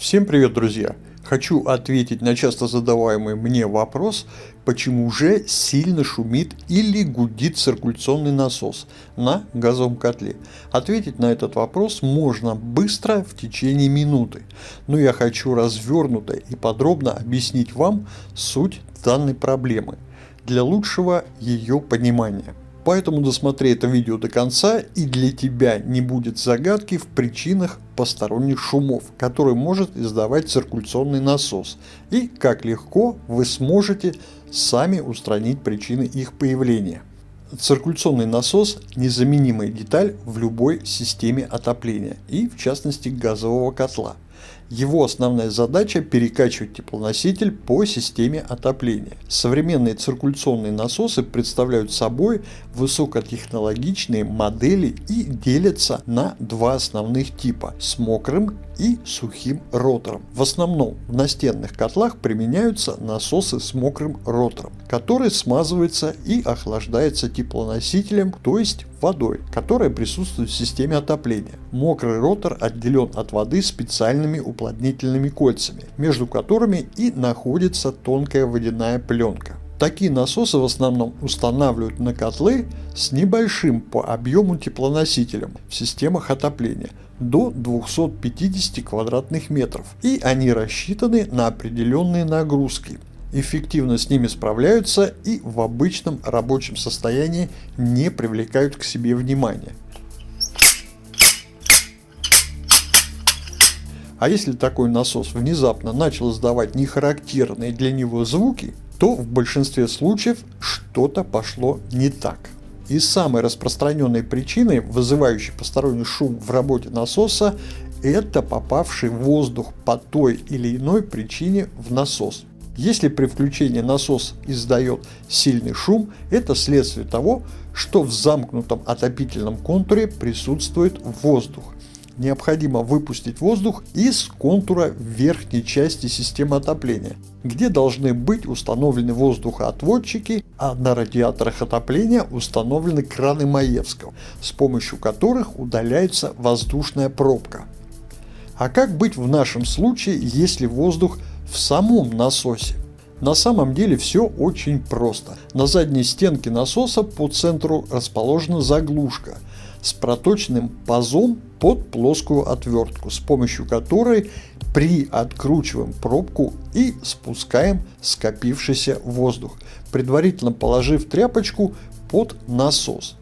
Всем привет, друзья! Хочу ответить на часто задаваемый мне вопрос, почему же сильно шумит или гудит циркуляционный насос на газовом котле. Ответить на этот вопрос можно быстро в течение минуты, но я хочу развернуто и подробно объяснить вам суть данной проблемы для лучшего ее понимания. Поэтому досмотри это видео до конца, и для тебя не будет загадки в причинах посторонних шумов, которые может издавать циркуляционный насос, и как легко вы сможете сами устранить причины их появления. Циркуляционный насос – незаменимая деталь в любой системе отопления, и в частности газового котла. Его основная задача – перекачивать теплоноситель по системе отопления. Современные циркуляционные насосы представляют собой высокотехнологичные модели и делятся на два основных типа – с мокрым и сухим ротором. В основном в настенных котлах применяются насосы с мокрым ротором, который смазывается и охлаждается теплоносителем, то есть водой, которая присутствует в системе отопления. Мокрый ротор отделен от воды специальными уплотнительными кольцами, между которыми и находится тонкая водяная пленка. Такие насосы в основном устанавливают на котлы с небольшим по объему теплоносителем в системах отопления до 250 квадратных метров, и они рассчитаны на определенные нагрузки. Эффективно с ними справляются и в обычном рабочем состоянии не привлекают к себе внимания. А если такой насос внезапно начал издавать нехарактерные для него звуки, то в большинстве случаев что-то пошло не так. И самой распространенной причиной, вызывающей посторонний шум в работе насоса, это попавший воздух по той или иной причине в насос. Если при включении насос издает сильный шум, это следствие того, что в замкнутом отопительном контуре присутствует воздух. Необходимо выпустить воздух из контура верхней части системы отопления, где должны быть установлены воздухоотводчики, а на радиаторах отопления установлены краны Маевского, с помощью которых удаляется воздушная пробка. А как быть в нашем случае, если воздух в самом насосе? На самом деле все очень просто. На задней стенке насоса по центру расположена заглушка с проточным пазом под плоскую отвертку, с помощью которой откручиваем пробку и спускаем скопившийся воздух, предварительно положив тряпочку под насос.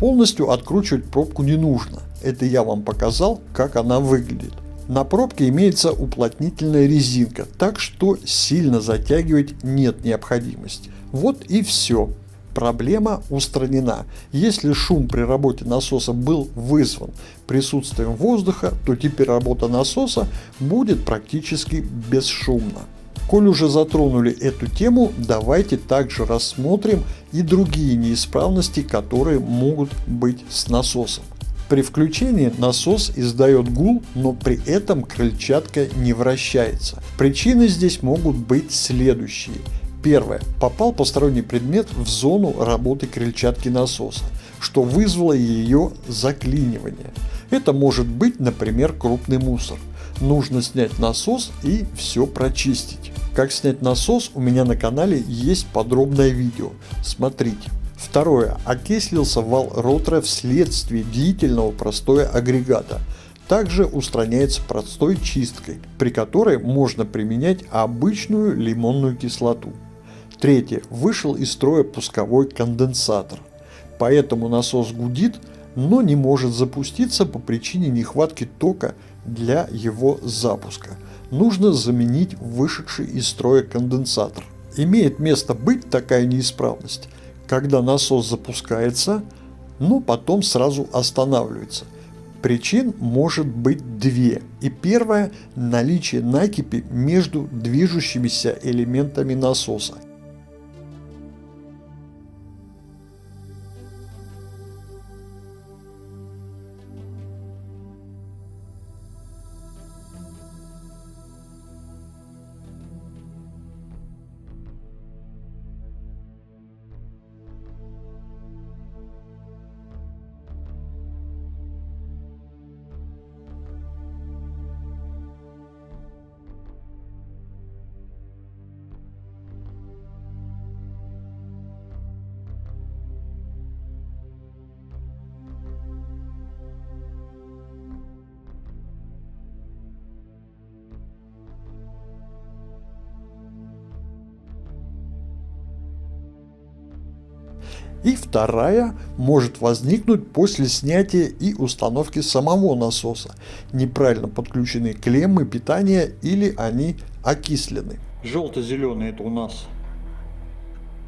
Полностью откручивать пробку не нужно. Это я вам показал, как она выглядит. На пробке имеется уплотнительная резинка, так что сильно затягивать нет необходимости. Вот и все. Проблема устранена. Если шум при работе насоса был вызван присутствием воздуха, то теперь работа насоса будет практически бесшумна. Коль уже затронули эту тему, давайте также рассмотрим и другие неисправности, которые могут быть с насосом. При включении насос издает гул, но при этом крыльчатка не вращается. Причины здесь могут быть следующие. Первое. Попал посторонний предмет в зону работы крыльчатки насоса, что вызвало ее заклинивание. Это может быть, например, крупный мусор. Нужно снять насос и все прочистить. Как снять насос, у меня на канале есть подробное видео. Смотрите. Второе. Окислился вал ротора вследствие длительного простоя агрегата. Также устраняется простой чисткой, при которой можно применять обычную лимонную кислоту. Третье. Вышел из строя пусковой конденсатор. Поэтому насос гудит, но не может запуститься по причине нехватки тока для его запуска. Нужно заменить вышедший из строя конденсатор. Имеет место быть такая неисправность, когда насос запускается, но потом сразу останавливается. Причин может быть две. И первое – наличие накипи между движущимися элементами насоса. И вторая может возникнуть после снятия и установки самого насоса. Неправильно подключены клеммы питания или они окислены. Желто-зеленый — это у нас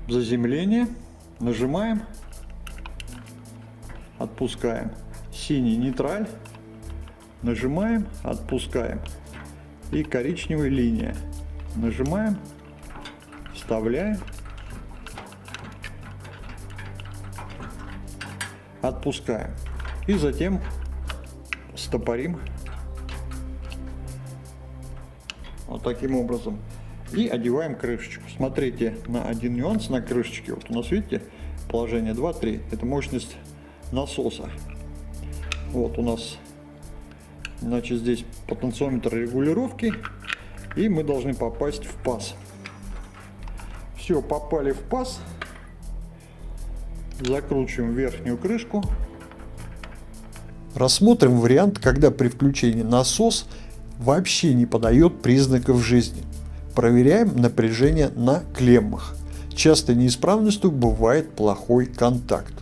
заземление. Нажимаем, отпускаем. Синий — нейтраль. Нажимаем, отпускаем. И коричневая — линия. Нажимаем, вставляем, отпускаем. И затем стопорим вот таким образом. И одеваем крышечку. Смотрите на один нюанс на крышечке. Вот у нас, видите, положение 2-3. Это мощность насоса. Вот у нас, значит, здесь потенциометр регулировки. И мы должны попасть в паз. Все, попали в паз. Закручиваем верхнюю крышку. Рассмотрим вариант, когда при включении насос вообще не подает признаков жизни. Проверяем напряжение на клеммах. Частой неисправностью бывает плохой контакт.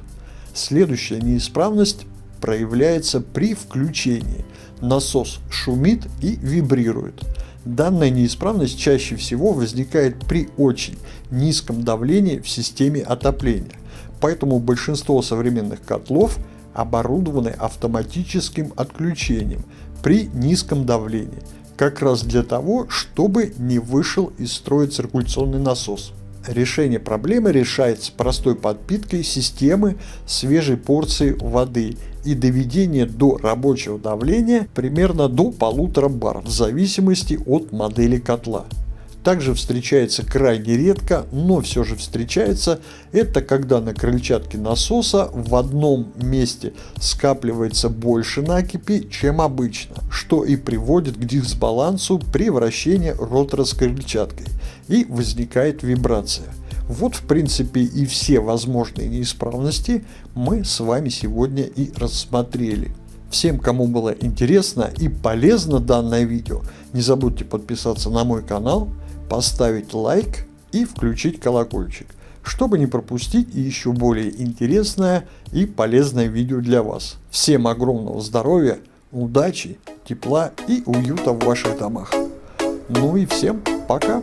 Следующая неисправность проявляется при включении. Насос шумит и вибрирует. Данная неисправность чаще всего возникает при очень низком давлении в системе отопления. Поэтому большинство современных котлов оборудованы автоматическим отключением при низком давлении, как раз для того, чтобы не вышел из строя циркуляционный насос. Решение проблемы решается простой подпиткой системы свежей порции воды и доведение до рабочего давления примерно до 1,5 бар в зависимости от модели котла. Также встречается крайне редко, но все же встречается, это когда на крыльчатке насоса в одном месте скапливается больше накипи, чем обычно, что и приводит к дисбалансу при вращении ротора с крыльчаткой, и возникает вибрация. Вот в принципе и все возможные неисправности мы с вами сегодня и рассмотрели. Всем, кому было интересно и полезно данное видео, не забудьте подписаться на мой канал, поставить лайк и включить колокольчик, чтобы не пропустить еще более интересное и полезное видео для вас. Всем огромного здоровья, удачи, тепла и уюта в ваших домах. Ну и всем пока!